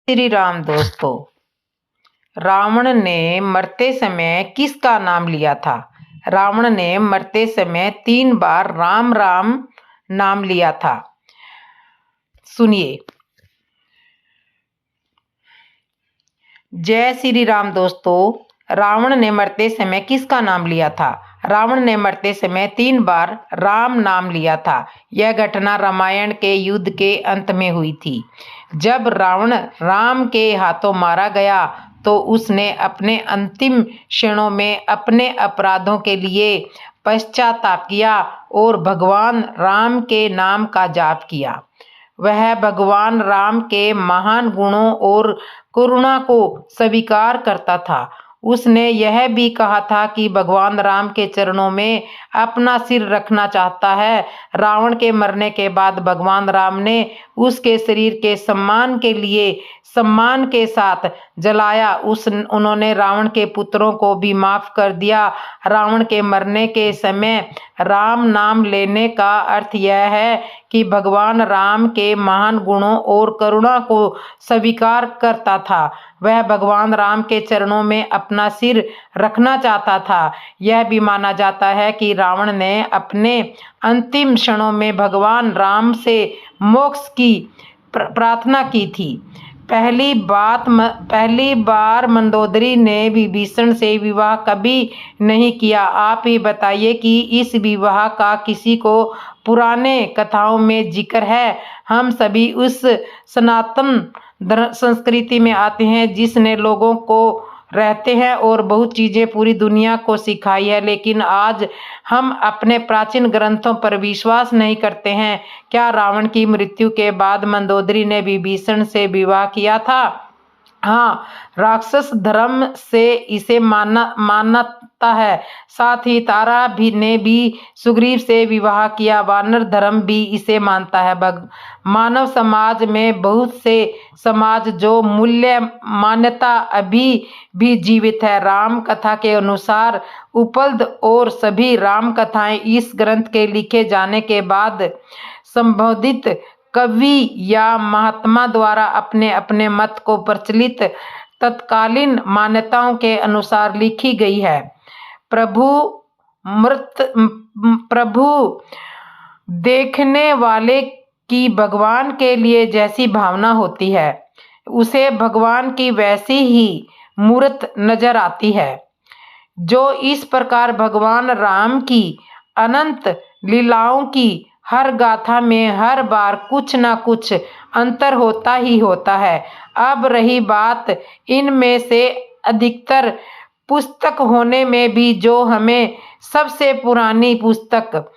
श्री राम दोस्तों, रावण ने मरते समय किसका नाम लिया था? रावण ने मरते समय 3 बार राम राम नाम लिया था। सुनिए। जय श्री राम दोस्तों, रावण ने मरते समय किसका नाम लिया था? रावण ने मरते समय 3 बार राम नाम लिया था। यह घटना रामायण के युद्ध के अंत में हुई थी। जब रावण राम के हाथों मारा गया तो उसने अपने अंतिम क्षणों में अपने अपराधों के लिए पश्चाताप किया और भगवान राम के नाम का जाप किया। वह भगवान राम के महान गुणों और करुणा को स्वीकार करता था। उसने यह भी कहा था कि भगवान राम के चरणों में अपना सिर रखना चाहता है। रावण के मरने के बाद भगवान राम ने उसके शरीर के सम्मान के लिए सम्मान के साथ जलाया। उन्होंने रावण के पुत्रों को भी माफ कर दिया। रावण के मरने के समय राम नाम लेने का अर्थ यह है कि भगवान राम के महान गुणों और करुणा को स्वीकार करता था। वह भगवान राम के चरणों में अपना सिर रखना चाहता था। यह भी माना जाता है कि रावण ने अपने अंतिम क्षणों में भगवान राम से मोक्ष की प्रार्थना की थी। पहली बार मंदोदरी ने विभीषण से विवाह कभी नहीं किया। आप ही बताइए कि इस विवाह का किसी को पुराने कथाओं में जिक्र है? हम सभी उस सनातन संस्कृति में आते हैं जिसने लोगों को रहते हैं और बहुत चीजें पूरी दुनिया को सिखाई है, लेकिन आज हम अपने प्राचीन ग्रंथों पर विश्वास नहीं करते हैं। क्या रावण की मृत्यु के बाद मंदोदरी ने विभीषण से विवाह किया था? हाँ, राक्षस धर्म से इसे मानता है। साथ ही तारा ने भी सुग्रीव से विवाह किया। वानर धर्म भी इसे मानता है। मानव समाज में बहुत से समाज जो मूल्य मान्यता अभी भी जीवित है। राम कथा के अनुसार उपलब्ध और सभी राम कथाएं इस ग्रंथ के लिखे जाने के बाद संबोधित कवि या महात्मा द्वारा अपने अपने मत को प्रचलित तत्कालीन मान्यताओं के अनुसार लिखी गई है। प्रभु देखने वाले की भगवान के लिए जैसी भावना होती है उसे भगवान की वैसी ही मूर्त नजर आती है। जो इस प्रकार भगवान राम की अनंत लीलाओं की हर गाथा में हर बार कुछ ना कुछ अंतर होता ही होता है। अब रही बात इनमें से अधिकतर पुस्तक होने में भी जो हमें सबसे पुरानी पुस्तक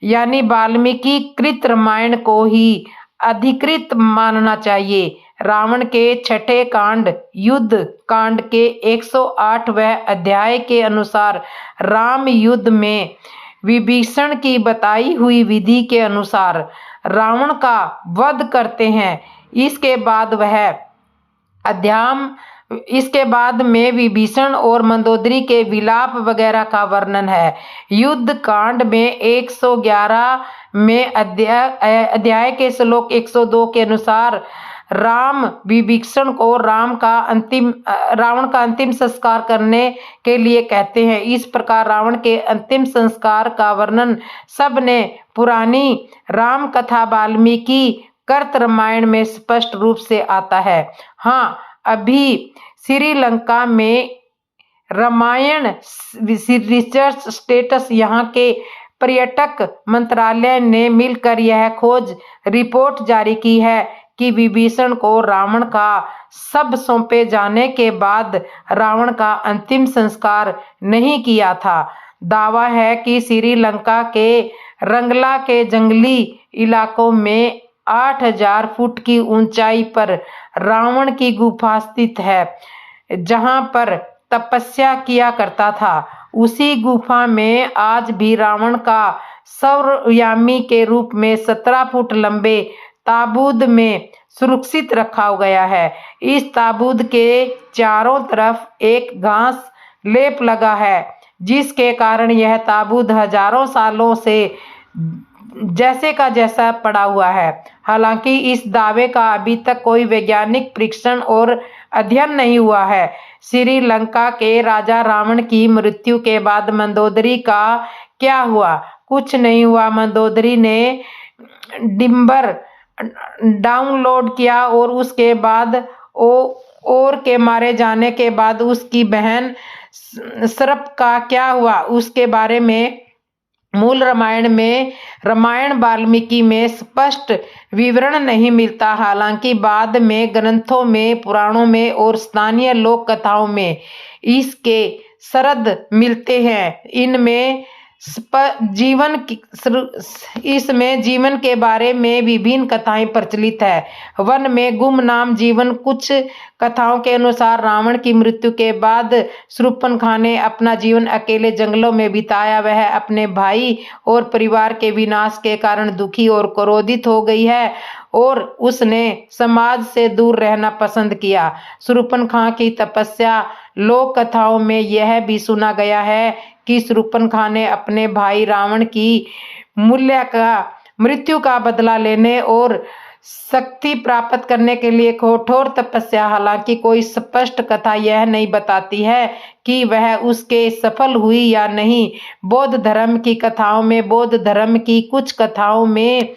यानी वाल्मीकि कृत रामायण को ही अधिकृत मानना चाहिए। रावण के 6ठे कांड युद्ध कांड के 108वें अध्याय के अनुसार राम युद्ध में विभीषण की बताई हुई विधि के अनुसार रावण का वध करते हैं। इसके बाद में विभीषण और मंदोदरी के विलाप वगैरह का वर्णन है। युद्ध कांड में 111 में अध्याय के श्लोक 102 के अनुसार राम विभीषण को रावण का अंतिम संस्कार करने के लिए कहते हैं। इस प्रकार रावण के अंतिम संस्कार का वर्णन सबने पुरानी राम कथा वाल्मीकि कृत रामायण में स्पष्ट रूप से आता है। हाँ, अभी श्रीलंका में रामायण रिसर्च स्टेटस यहाँ के पर्यटक मंत्रालय ने मिलकर यह खोज रिपोर्ट जारी की है कि विभीषण को रावण का शव सौंपे जाने के बाद रावण का अंतिम संस्कार नहीं किया था। दावा है कि श्रीलंका के रंगला के जंगली इलाकों में 8000 फुट की ऊंचाई पर रावण की गुफा स्थित है, जहां पर तपस्या किया करता था। उसी गुफा में आज भी रावण का सौरयामी के रूप में 17 फुट लंबे ताबूत में सुरक्षित रखा गया है। इस ताबूत के चारों तरफ एक घास लेप लगा है, जिसके कारण यह ताबूत हजारों सालों से जैसे का जैसा पड़ा हुआ है। हालांकि इस दावे का अभी तक कोई वैज्ञानिक परीक्षण और अध्ययन नहीं हुआ है। श्रीलंका के राजा रावण की मृत्यु के बाद मंदोदरी का क्या हुआ? कुछ नहीं हुआ। मंदोदरी ने डिम्बर डाउनलोड किया और उसके बाद और के मारे जाने के बाद उसकी बहन सर्प का क्या हुआ उसके बारे में मूल रामायण वाल्मीकि में स्पष्ट विवरण नहीं मिलता। हालांकि बाद में ग्रंथों में, पुराणों में और स्थानीय लोक कथाओं में इसके शरद मिलते हैं। इसमें जीवन के बारे में विभिन्न कथाएं प्रचलित है। वन में गुमनाम जीवन। कुछ कथाओं के अनुसार रावण की मृत्यु के बाद शूर्पणखा ने अपना जीवन अकेले जंगलों में बिताया। वह अपने भाई और परिवार के विनाश के कारण दुखी और क्रोधित हो गई है और उसने समाज से दूर रहना पसंद किया। शूर्पणखा की तपस्या। लोक कथाओं में यह भी सुना गया है कि शूर्पणखा ने अपने भाई रावण की मृत्यु का बदला लेने और शक्ति प्राप्त करने के लिए कठोर तपस्या। हालांकि कोई स्पष्ट कथा यह नहीं बताती है कि वह उसके सफल हुई या नहीं। बौद्ध धर्म की कथाओं में, बौद्ध धर्म की कुछ कथाओं में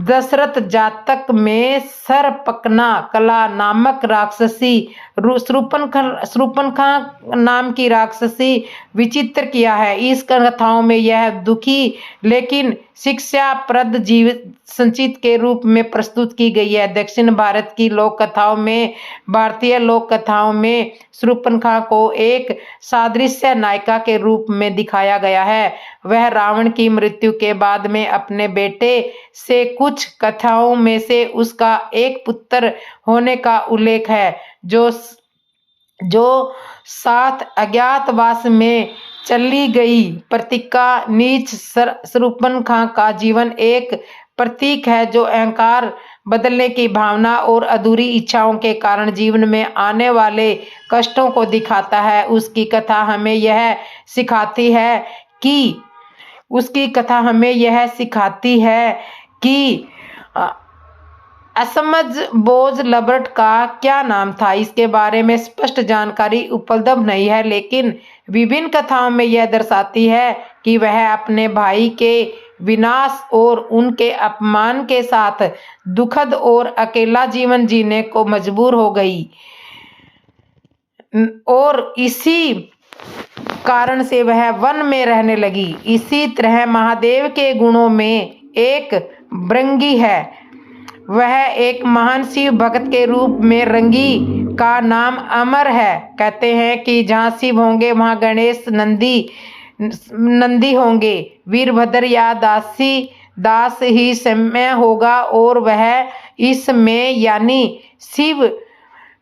दशरथ जातक में सरपकना कला नामक राक्षसी शूर्पणखा नाम की राक्षसी विचित्र किया है। इस कथाओं में यह दुखी लेकिन शिक्षाप्रद जीवित संचित के रूप में प्रस्तुत की गई है। दक्षिण भारत की लोक कथाओं में, भारतीय लोक कथाओं में शूर्पणखा को एक सादृश्य नायिका के रूप में दिखाया गया है। वह रावण की मृत्यु के बाद में अपने बेटे से, कुछ कथाओं में से उसका एक पुत्र होने का उल्लेख है जो साथ अज्ञातवास में चली गई। प्रतिका नीच शूर्पणखा का जीवन एक प्रतीक है जो अहंकार, बदलने की भावना और अधूरी इच्छाओं के कारण जीवन में आने वाले कष्टों को दिखाता है। उसकी कथा हमें यह सिखाती है कि असमझ बोझ लबर्ट का क्या नाम था, इसके बारे में स्पष्ट जानकारी उपलब्ध नहीं है, लेकिन विभिन्न कथाओं में यह दर्शाती है कि वह अपने भाई के विनाश और उनके अपमान के साथ दुखद और अकेला जीवन जीने को मजबूर हो गई और इसी कारण से वह वन में रहने लगी। इसी तरह महादेव के गुणों में एक भृंगी है। वह एक महान शिव भक्त के रूप में रंगी का नाम अमर है। कहते हैं कि जहाँ शिव होंगे वहाँ गणेश नंदी होंगे, वीरभद्र या दास ही समय होगा और वह इसमें यानी शिव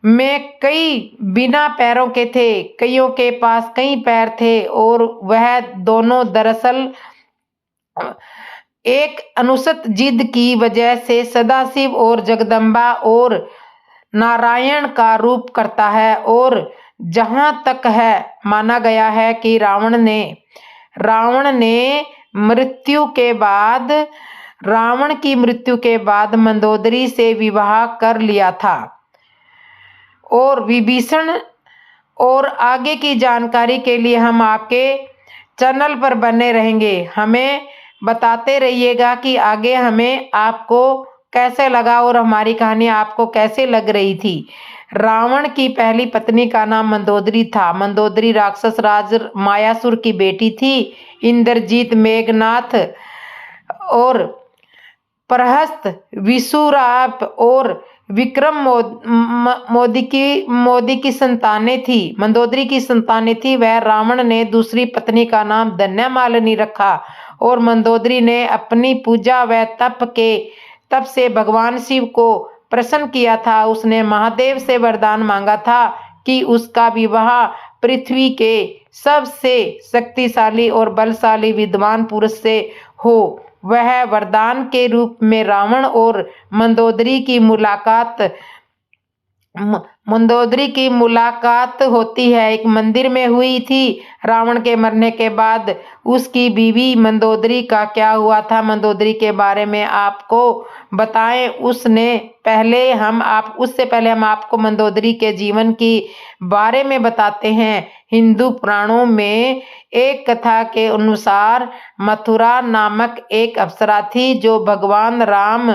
में कई बिना पैरों के थे, कईयों के पास कई पैर थे और वह दोनों दरअसल एक अनुचित जिद की वजह से सदाशिव और जगदम्बा और नारायण का रूप करता है। और जहां तक है माना गया है कि रावण की मृत्यु के बाद मंदोदरी से विवाह कर लिया था। और विभीषण और आगे की जानकारी के लिए हम आपके चैनल पर बने रहेंगे। हमें बताते रहिएगा कि आगे हमें आपको कैसे लगा और हमारी कहानी आपको कैसे लग रही थी। रावण की पहली पत्नी का नाम मंदोदरी था। मंदोदरी राक्षस राज मायासुर की बेटी थी। इंद्रजीत, मेघनाथ और प्रहस्त, विशुराप और विक्रम मोदी की संतानें थी। मंदोदरी की संतानें थी। वह रावण ने दूसरी पत्नी का नाम धन्यमालिनी रखा और मंदोदरी ने अपनी पूजा व तप से भगवान शिव को प्रसन्न किया था। उसने महादेव से वरदान मांगा था कि उसका विवाह पृथ्वी के सबसे शक्तिशाली और बलशाली विद्वान पुरुष से हो। वह वरदान के रूप में रावण और मंदोदरी की मुलाकात मंदोदरी की मुलाकात होती है, एक मंदिर में हुई थी। रावण के मरने के बाद उसकी बीवी मंदोदरी का क्या हुआ था, मंदोदरी के बारे में आपको बताएं। उससे पहले हम आपको मंदोदरी के जीवन की बारे में बताते हैं। हिंदू पुराणों में एक कथा के अनुसार मथुरा नामक एक अप्सरा थी जो भगवान राम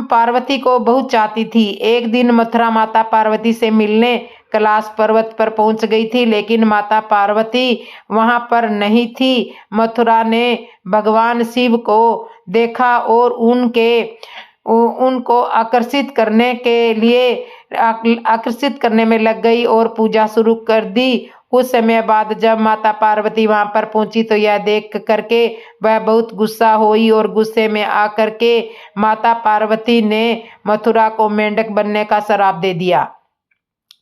पार्वती को बहुत चाहती थी। एक दिन मथुरा माता पार्वती से मिलने कैलाश पर्वत पर पहुंच गई थी, लेकिन माता पार्वती वहां पर नहीं थी। मथुरा ने भगवान शिव को देखा और उनको आकर्षित करने में लग गई और पूजा शुरू कर दी। कुछ समय बाद जब माता पार्वती वहां पर पहुंची तो यह देख करके वह बहुत गुस्सा हुई और गुस्से में आकर के माता पार्वती ने मथुरा को मेंढक बनने का श्राप दे दिया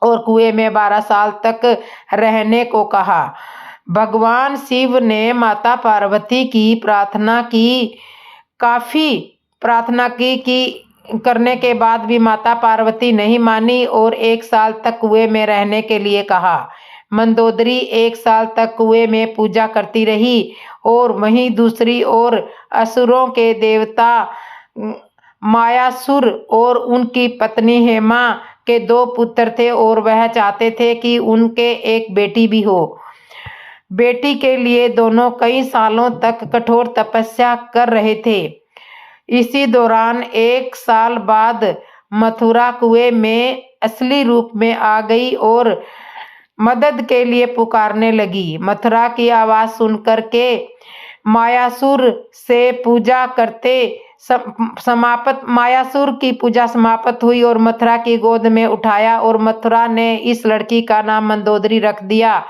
और कुएं में 12 साल तक रहने को कहा। भगवान शिव ने माता पार्वती की काफी प्रार्थना की करने के बाद भी माता पार्वती नहीं मानी और 1 साल तक कुएं में रहने के लिए कहा। मंदोदरी 1 साल तक कुएं में पूजा करती रही और वहीं दूसरी ओर असुरों के देवता मायासुर और उनकी पत्नी हेमा के 2 पुत्र थे और वह चाहते थे कि उनके एक बेटी भी हो। बेटी के लिए दोनों कई सालों तक कठोर तपस्या कर रहे थे। इसी दौरान 1 साल बाद मथुरा कुएं में असली रूप में आ गई और मदद के लिए पुकारने लगी। मथुरा की आवाज सुनकर के मायासुर की पूजा समाप्त हुई और मथुरा की गोद में उठाया और मथुरा ने इस लड़की का नाम मंदोदरी रख दिया।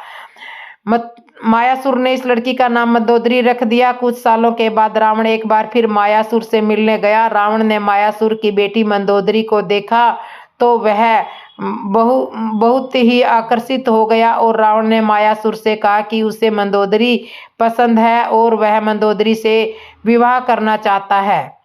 मायासुर ने इस लड़की का नाम मंदोदरी रख दिया। कुछ सालों के बाद रावण एक बार फिर मायासुर से मिलने गया। रावण ने मायासुर की बेटी मंदोदरी को देखा तो वह बहुत ही आकर्षित हो गया और रावण ने मायासुर से कहा कि उसे मंदोदरी पसंद है और वह मंदोदरी से विवाह करना चाहता है।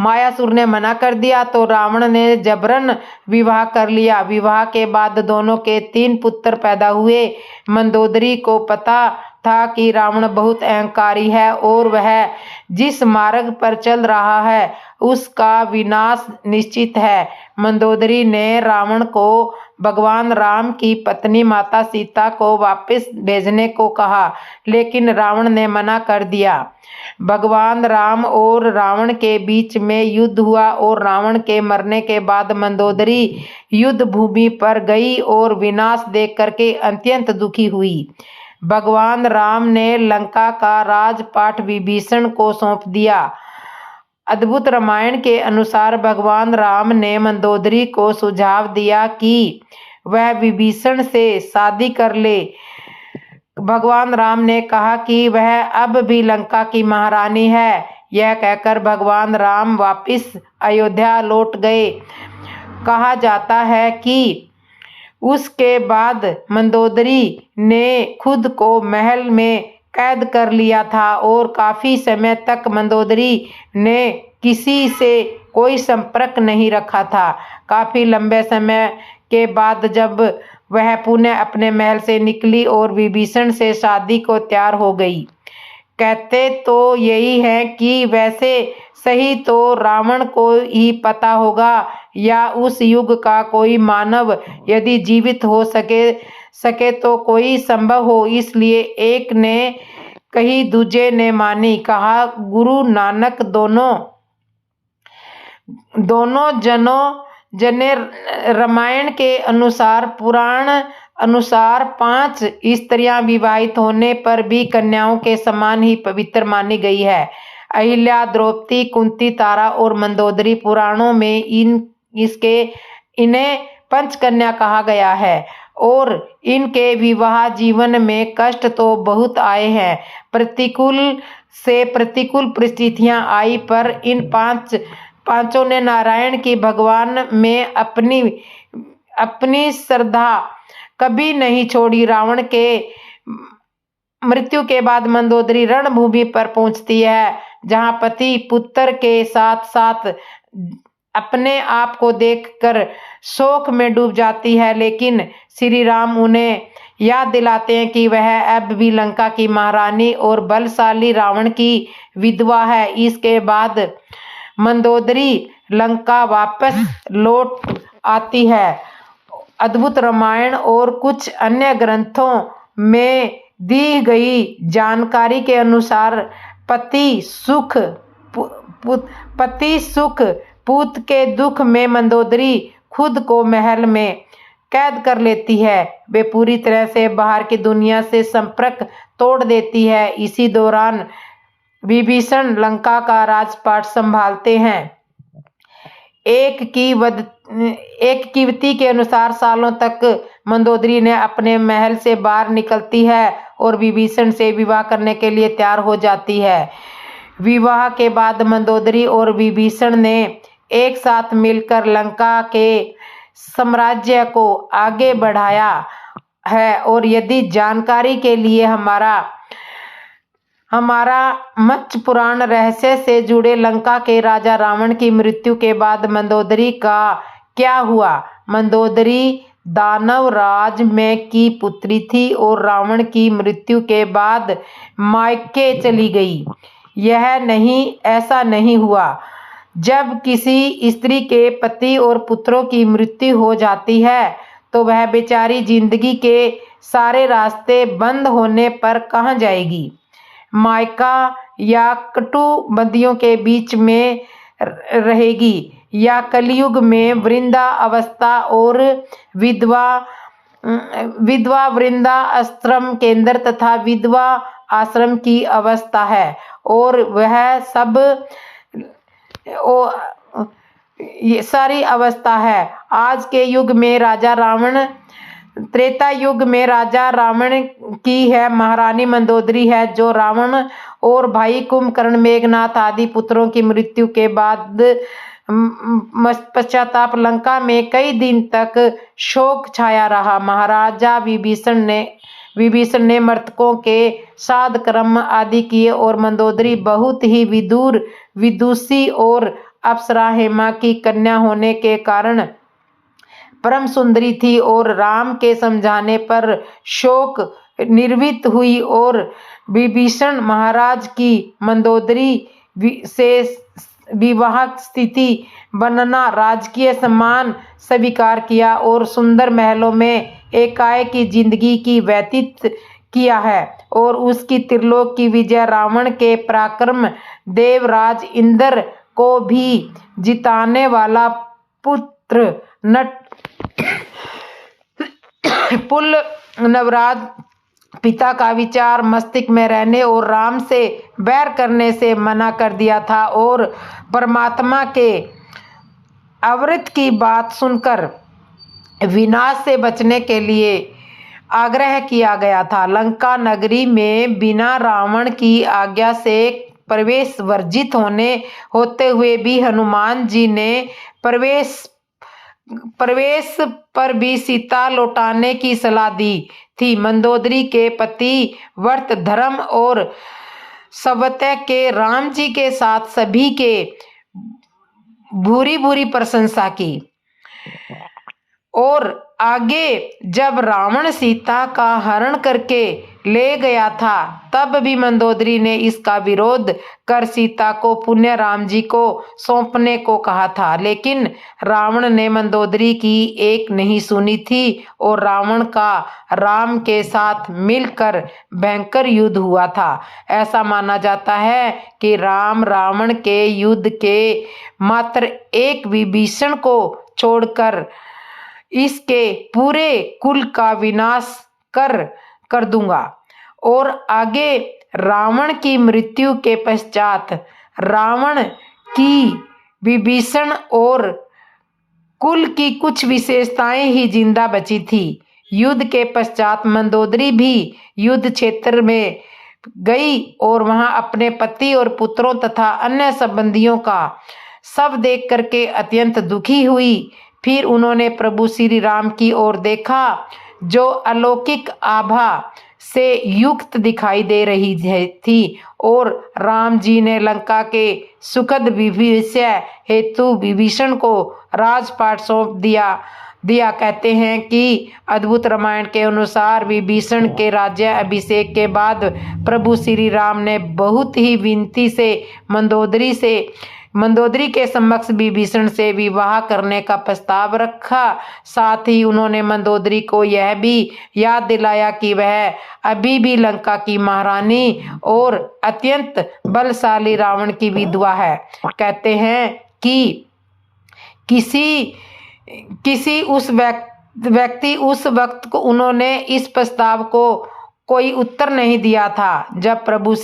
मायासुर ने मना कर दिया तो रावण ने जबरन विवाह कर लिया। विवाह के बाद दोनों के 3 पुत्र पैदा हुए। मंदोदरी को पता था कि रावण बहुत अहंकारी है और वह जिस मार्ग पर चल रहा है उसका विनाश निश्चित है। मंदोदरी ने रावण को भगवान राम की पत्नी माता सीता को वापस भेजने को कहा, लेकिन रावण ने मना कर दिया। भगवान राम और रावण के बीच में युद्ध हुआ और रावण के मरने के बाद मंदोदरी युद्ध भूमि पर गई और विनाश देख करके अत्यंत दुखी हुई। भगवान राम ने लंका का राजपाट विभीषण को सौंप दिया। अद्भुत रामायण के अनुसार भगवान राम ने मंदोदरी को सुझाव दिया कि वह विभीषण से शादी कर ले। भगवान राम ने कहा कि वह अब भी लंका की महारानी है। यह कहकर भगवान राम वापस अयोध्या लौट गए। कहा जाता है कि उसके बाद मंदोदरी ने खुद को महल में कैद कर लिया था और काफी समय तक मंदोदरी ने किसी से कोई संपर्क नहीं रखा था। काफी लंबे समय के बाद जब वह पुनः अपने महल से निकली और विभीषण से शादी को तैयार हो गई। कहते तो यही है कि वैसे सही तो रावण को ही पता होगा या उस युग का कोई मानव यदि जीवित हो सके तो कोई संभव हो, इसलिए एक ने कही दूजे ने मानी। कहा गुरु नानक दोनों जने रामायण के अनुसार पुराण अनुसार 5 स्त्रियां विवाहित होने पर भी कन्याओं के समान ही पवित्र मानी गई है। अहिल्या, द्रौपदी, कुंती, तारा और मंदोदरी पुराणों में इन्हें पंचकन्या कहा गया है और इनके विवाह जीवन में कष्ट तो बहुत आए हैं। प्रतिकूल परिस्थितियां आई पर इन पांचों ने नारायण की भगवान में अपनी श्रद्धा कभी नहीं छोड़ी। रावण के मृत्यु के बाद मंदोदरी रणभूमि पर पहुंचती है, जहां पति पुत्र के साथ साथ अपने आप को देखकर शोक में डूब जाती है, लेकिन श्री राम उन्हें याद दिलाते हैं कि वह अब भी लंका की महारानी और बलशाली रावण की विधवा है। इसके बाद मंदोदरी लंका वापस लौट आती है। अद्भुत रामायण और कुछ अन्य ग्रंथों में दी गई जानकारी के अनुसार पति सुख पुत्र के दुख में मंदोदरी खुद को महल में कैद कर लेती है। वे पूरी तरह से बाहर की दुनिया से संपर्क तोड़ देती है। इसी दौरान विभीषण लंका का राजपाट संभालते हैं। एक कीवती के अनुसार सालों तक मंदोदरी ने अपने महल से बाहर निकलती है और विभीषण से विवाह करने के लिए तैयार हो जाती है। विवाह के बाद मंदोदरी और विभीषण ने एक साथ मिलकर लंका के साम्राज्य को आगे बढ़ाया है। और यदि जानकारी के लिए हमारा मत्स्य पुराण रहस्य से जुड़े लंका के राजा रावण की मृत्यु के बाद मंदोदरी का क्या हुआ। मंदोदरी दानव राज में की पुत्री थी और रावण की मृत्यु के बाद मायके चली गई। ऐसा नहीं हुआ। जब किसी स्त्री के पति और पुत्रों की मृत्यु हो जाती है तो वह बेचारी जिंदगी के सारे रास्ते बंद होने पर कहाँ जाएगी। मायका या कटुबंदियों के बीच में रहेगी या कलयुग में वृंदा अवस्था और विधवा वृंदा आश्रम केंद्र तथा विधवा आश्रम की अवस्था है। और वह सब ये सारी अवस्था है। आज के युग में राजा रावण, त्रेता युग में राजा रावण की है महारानी मंदोदरी है, जो रावण और भाई कुंभकर्ण, मेघनाथ आदि पुत्रों की मृत्यु के बाद पश्चाताप लंका में कई दिन तक शोक छाया रहा। महाराजा विभीषण ने मृतकों के श्राद्ध कर्म आदि किए और मंदोदरी बहुत ही विदुषी और अप्सरा हेमा की कन्या होने के कारण परम सुंदरी थी और राम के समझाने पर शोक निर्वित हुई और विभीषण महाराज की मंदोदरी से विवाह स्थिति बनना राजकीय सम्मान स्वीकार किया और सुंदर महलों में एकाएक की जिंदगी की व्यतीत किया है। और उसकी त्रिलोक की विजय रावण के पराक्रम देवराज इंद्र को भी जिताने वाला पुत्र पुल नवराज पिता का विचार मस्तिष्क में रहने और राम से बैर करने से मना कर दिया था और परमात्मा के अवृत की बात सुनकर विनाश से बचने के लिए आग्रह किया गया था। लंका नगरी में बिना रावण की आज्ञा से प्रवेश वर्जित होते हुए भी हनुमान जी ने प्रवेश पर भी सीता लौटाने की सलाह दी थी। मंदोदरी के पति व्रत धर्म और सवत्य के राम जी के साथ सभी के भूरी प्रशंसा की। और आगे जब रावण सीता का हरण करके ले गया था तब भी मंदोदरी ने इसका विरोध कर सीता को पुण्य राम जी को सौंपने को कहा था, लेकिन रावण ने मंदोदरी की एक नहीं सुनी थी और रावण का राम के साथ मिलकर भयंकर युद्ध हुआ था। ऐसा माना जाता है कि राम रावण के युद्ध के मात्र एक विभीषण को छोड़कर इसके पूरे कुल का विनाश कर दूंगा। और आगे रावण की मृत्यु के पश्चात रावण की विभीषण और कुल की कुछ विशेषताएं ही जिंदा बची थी। युद्ध के पश्चात मंदोदरी भी युद्ध क्षेत्र में गई और वहां अपने पति और पुत्रों तथा अन्य संबंधियों का शव देख करके अत्यंत दुखी हुई। फिर उन्होंने प्रभु श्री राम की ओर देखा जो अलौकिक आभा से युक्त दिखाई दे रही थी और राम जी ने लंका के सुखद भविष्य हेतु विभीषण को राजपाट सौंप दिया। कहते हैं कि अद्भुत रामायण के अनुसार विभीषण के राज्य अभिषेक के बाद प्रभु श्री राम ने बहुत ही विनती से मंदोदरी के समक्ष विभीषण से विवाह करने का प्रस्ताव रखा। साथ ही उन्होंने मंदोदरी को यह भी याद दिलाया कि वह अभी भी लंका की महारानी और अत्यंत बलशाली रावण की विधवा है। कहते हैं कि किसी उस वक्त को उन्होंने इस प्रस्ताव को कोई उत्तर नहीं दिया था। जब प्रभु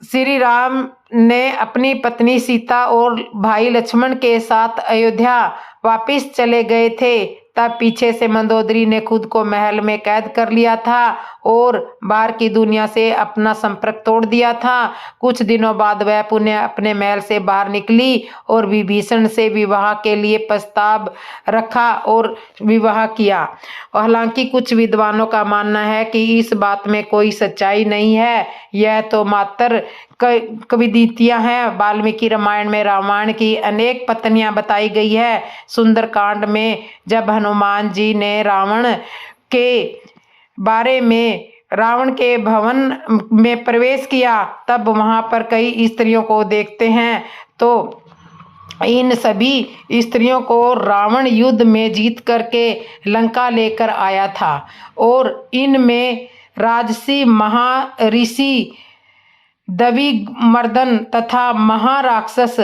श्री राम ने अपनी पत्नी सीता और भाई लक्ष्मण के साथ अयोध्या वापस चले गए थे, तब पीछे से मंदोदरी ने खुद को महल में कैद कर लिया था और बाहर की दुनिया से अपना संपर्क तोड़ दिया था। कुछ दिनों बाद वह पुनः अपने महल से बाहर निकली और विभीषण से विवाह के लिए प्रस्ताव रखा और विवाह किया। हालांकि कुछ विद्वानों का मानना है कि इस बात में कोई सच्चाई नहीं है, यह तो मात्र कविदितियां हैं। वाल्मीकि रामायण में रावण की अनेक पत्नियां बताई गई है। सुंदरकांड में जब हनुमान जी ने रावण के भवन में प्रवेश किया, तब वहां पर कई स्त्रियों को देखते हैं तो इन सभी स्त्रियों को रावण युद्ध में जीत करके लंका लेकर आया था और इनमें राजसी, महर्षि, दविमर्दन तथा महाराक्षस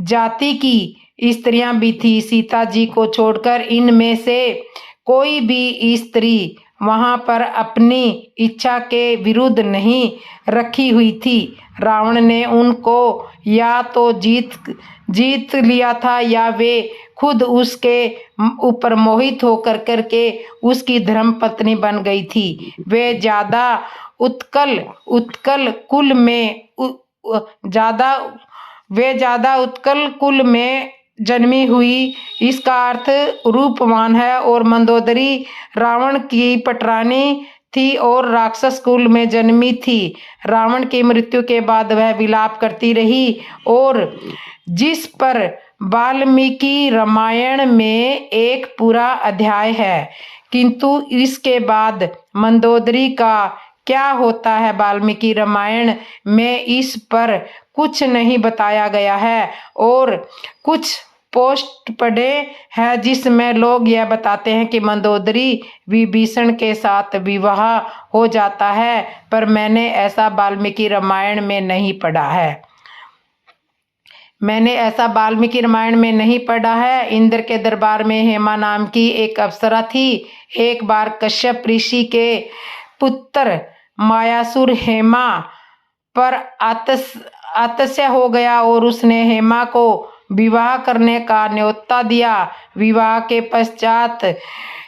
जाति की स्त्रियां भी थी। सीता जी को छोड़कर इनमें से कोई भी स्त्री वहां पर अपनी इच्छा के विरुद्ध नहीं रखी हुई थी। रावण ने उनको या तो जीत लिया था या वे खुद उसके ऊपर मोहित होकर करके उसकी धर्म पत्नी बन गई थी। वे ज्यादा उत्कल कुल में जन्मी हुई, इसका अर्थ रूपवान है। और मंदोदरी रावण की पटरानी थी और राक्षस कुल में जन्मी थी। रावण की मृत्यु के बाद वह विलाप करती रही और जिस पर वाल्मीकि रामायण में एक पूरा अध्याय है, किंतु इसके बाद मंदोदरी का क्या होता है वाल्मीकि रामायण में इस पर कुछ नहीं बताया गया है। और कुछ पोस्ट पढ़े हैं जिसमें लोग यह बताते हैं कि मंदोदरी विभीषण के साथ विवाह हो जाता है, पर मैंने ऐसा वाल्मीकि रामायण में नहीं पढ़ा है। इंद्र के दरबार में हेमा नाम की एक अप्सरा थी। एक बार कश्यप ऋषि के पुत्र मायासुर हेमा पर आतस्य हो गया और उसने हेमा को विवाह करने का न्योता दिया। विवाह के पश्चात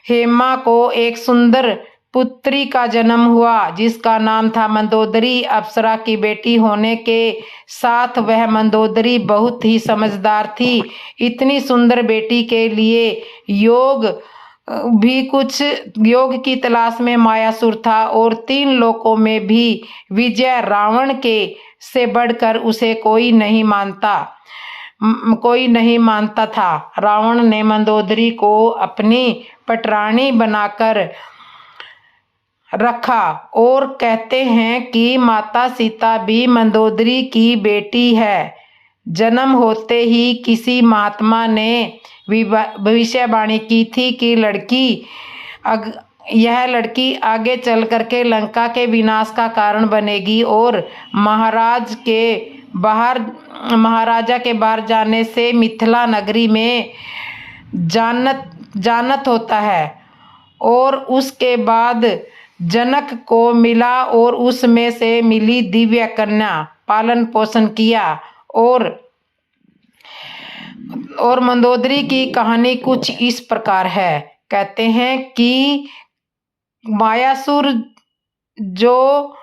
हेमा को एक सुंदर पुत्री का जन्म हुआ जिसका नाम था मंदोदरी। अप्सरा की बेटी होने के साथ वह मंदोदरी बहुत ही समझदार थी। इतनी सुंदर बेटी के लिए योग की तलाश में मायासुर था और 3 लोकों में भी विजय रावण के से बढ़कर उसे कोई नहीं मानता था। रावण ने मंदोदरी को अपनी पटरानी बनाकर रखा और कहते हैं कि माता सीता भी मंदोदरी की बेटी है। जन्म होते ही किसी महात्मा ने भविष्यवाणी की थी कि यह लड़की आगे चल करके लंका के विनाश का कारण बनेगी और महाराजा के बाहर जाने से मिथिला नगरी में जानत होता है। और उसके बाद जनक को मिला और उसमें से मिली दिव्य कन्या पालन पोषण किया। और मंदोदरी की कहानी कुछ इस प्रकार है। कहते हैं कि मायासुर जो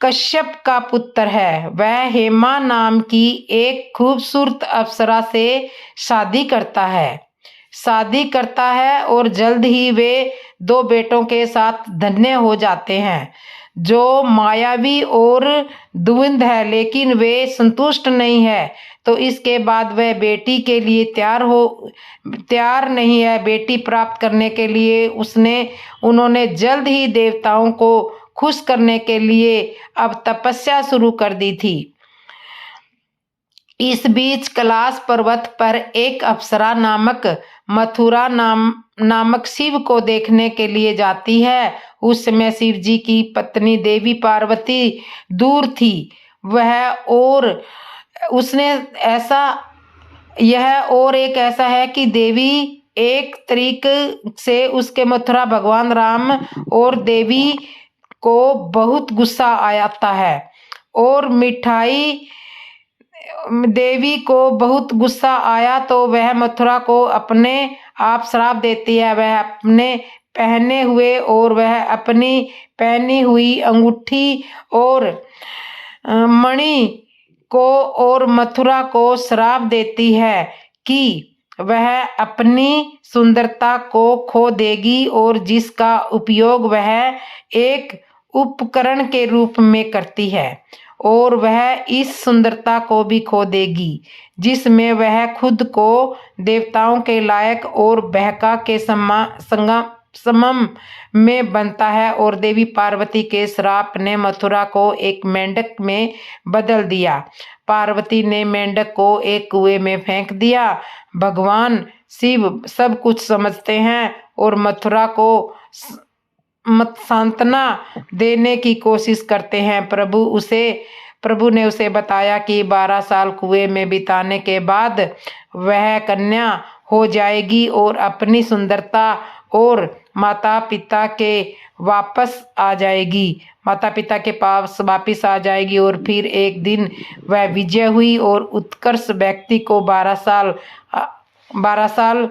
कश्यप का पुत्र है, वह हेमा नाम की एक खूबसूरत अप्सरा से शादी करता है। शादी करता है और जल्द ही वे 2 बेटों के साथ धन्य हो जाते हैं, जो मायावी और द्वंद्व है, लेकिन वे संतुष्ट नहीं है। तो इसके बाद वह बेटी के लिए तैयार नहीं है। बेटी प्राप्त करने के लिए उन्होंने जल्द ही देवताओं को खुश करने के लिए अब तपस्या शुरू कर दी थी। इस बीच कैलाश पर्वत पर एक अप्सरा मथुरा नामक शिव को देखने के लिए जाती है। उस समय शिव जी की पत्नी देवी पार्वती दूर थी। एक ऐसा है कि देवी एक तरीक से उसके मथुरा भगवान राम और देवी को बहुत गुस्सा आता है और देवी को बहुत गुस्सा आया तो वह मथुरा को अपने आप श्राप देती है। वह अपनी पहनी हुई अंगूठी और मणि को और मथुरा को श्राप देती है कि वह अपनी सुंदरता को खो देगी और जिसका उपयोग वह एक उपकरण के रूप में करती है, और वह इस सुंदरता को भी खो देगी जिसमें वह खुद को देवताओं के लायक और बहका के समम में बनता है। और देवी पार्वती के श्राप ने मथुरा को एक मेंढक में बदल दिया। पार्वती ने मेंढक को एक कुएं में फेंक दिया। भगवान शिव सब कुछ समझते हैं और मथुरा को सांत्वना देने की कोशिश करते हैं। प्रभु ने उसे बताया कि 12 साल कुएं में बिताने के बाद वह कन्या हो जाएगी और अपनी सुंदरता और माता पिता के पास वापिस आ जाएगी। और फिर एक दिन वह विजय हुई और उत्कर्ष व्यक्ति को 12 साल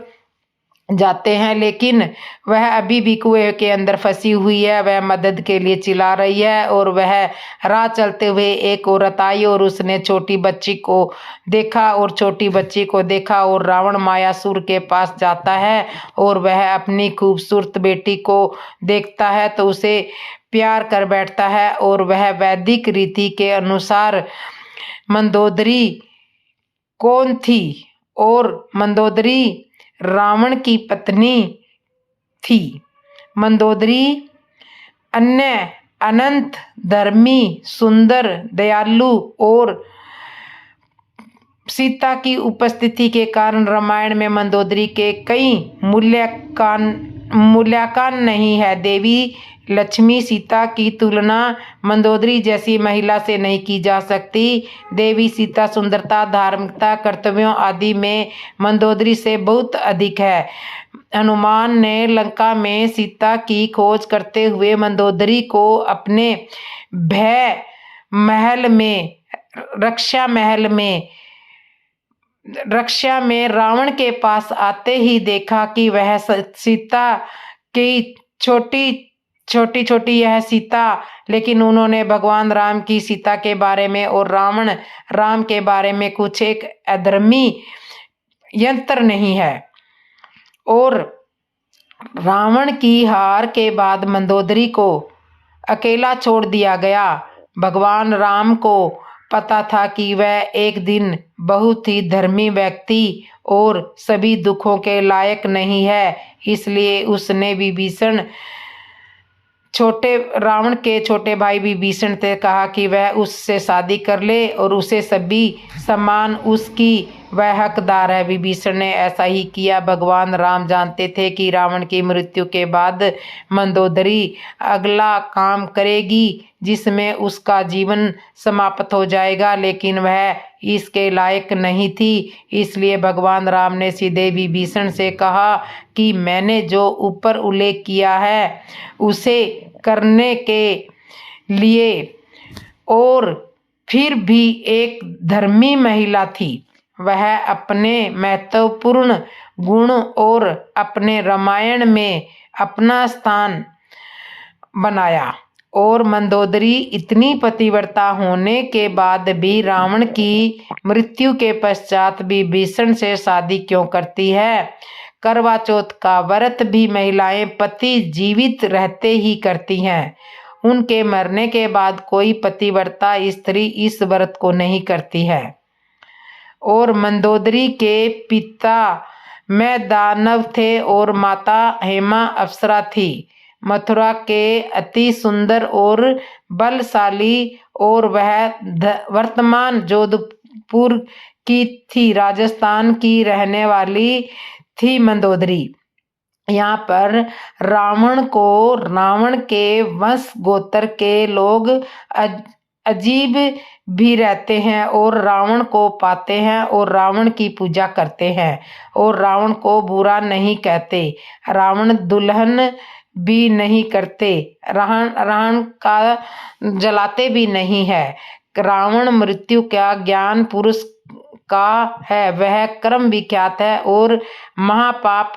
जाते हैं, लेकिन वह अभी भी कुएं के अंदर फंसी हुई है। वह मदद के लिए चिल्ला रही है और वह राह चलते हुए एक औरत आई और उसने छोटी बच्ची को देखा और रावण मायासुर के पास जाता है और वह अपनी खूबसूरत बेटी को देखता है तो उसे प्यार कर बैठता है। और वह वैदिक रीति के अनुसार मंदोदरी कौन थी और मंदोदरी रावण की पत्नी थी। मंदोदरी अनंत धर्मी, सुंदर, दयालु और सीता की उपस्थिति के कारण रामायण में मंदोदरी के कई मूल्यांकन नहीं है। देवी लक्ष्मी सीता की तुलना मंदोदरी जैसी महिला से नहीं की जा सकती। देवी सीता सुंदरता, धार्मिकता, कर्तव्यों आदि में मंदोदरी से बहुत अधिक है। हनुमान ने लंका में सीता की खोज करते हुए मंदोदरी को अपने रक्षा में रावण के पास आते ही देखा कि वह सीता की छोटी यह सीता, लेकिन उन्होंने भगवान राम की सीता के बारे में और राम के बारे में कुछ एक अधर्मी यंत्र नहीं है। और रावण की हार के बाद मंदोदरी को अकेला छोड़ दिया गया। भगवान राम को पता था कि वह एक दिन बहुत ही धर्मी व्यक्ति और सभी दुखों के लायक नहीं है, इसलिए उसने रावण के छोटे भाई विभीषण से कहा कि वह उससे शादी कर ले और उसे सभी सम्मान उसकी वह हकदार है। विभीषण ने ऐसा ही किया। भगवान राम जानते थे कि रावण की मृत्यु के बाद मंदोदरी अगला काम करेगी जिसमें उसका जीवन समाप्त हो जाएगा, लेकिन वह इसके लायक नहीं थी। इसलिए भगवान राम ने सीधे विभीषण से कहा कि मैंने जो ऊपर उल्लेख किया है उसे करने के लिए और फिर भी एक धर्मी महिला थी। वह अपने महत्वपूर्ण गुण और अपने रामायण में अपना स्थान बनाया। और मंदोदरी इतनी पतिव्रता होने के बाद भी रावण की मृत्यु के पश्चात विभीषण से शादी क्यों करती है? करवा चौथ का व्रत भी महिलाएं पति जीवित रहते ही करती हैं। उनके मरने के बाद कोई पतिव्रता स्त्री इस व्रत को नहीं करती है। और मंदोदरी के पिता में दानव थे और माता हेमा अप्सरा थी। मथुरा के अति सुंदर और बलशाली और वह वर्तमान जोधपुर की थी। राजस्थान की रहने वाली थी मंदोदरी। यहाँ पर रावण के वंश गोत्र के लोग अजीब भी रहते हैं और रावण को पाते हैं और रावण की पूजा करते हैं और रावण को बुरा नहीं कहते। रावण दुल्हन भी नहीं करते, रावण का जलाते भी नहीं है। रावण मृत्यु का ज्ञान पुरुष का है, वह कर्म विख्यात है और महापाप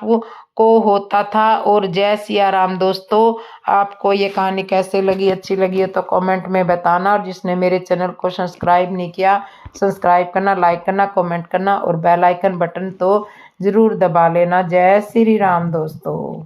को होता था। और जय सिया राम। दोस्तों, आपको ये कहानी कैसे लगी, अच्छी लगी है तो कमेंट में बताना। और जिसने मेरे चैनल को सब्सक्राइब नहीं किया, सब्सक्राइब करना, लाइक करना, कमेंट करना और बेल आइकन बटन तो ज़रूर दबा लेना। जय श्री राम दोस्तों।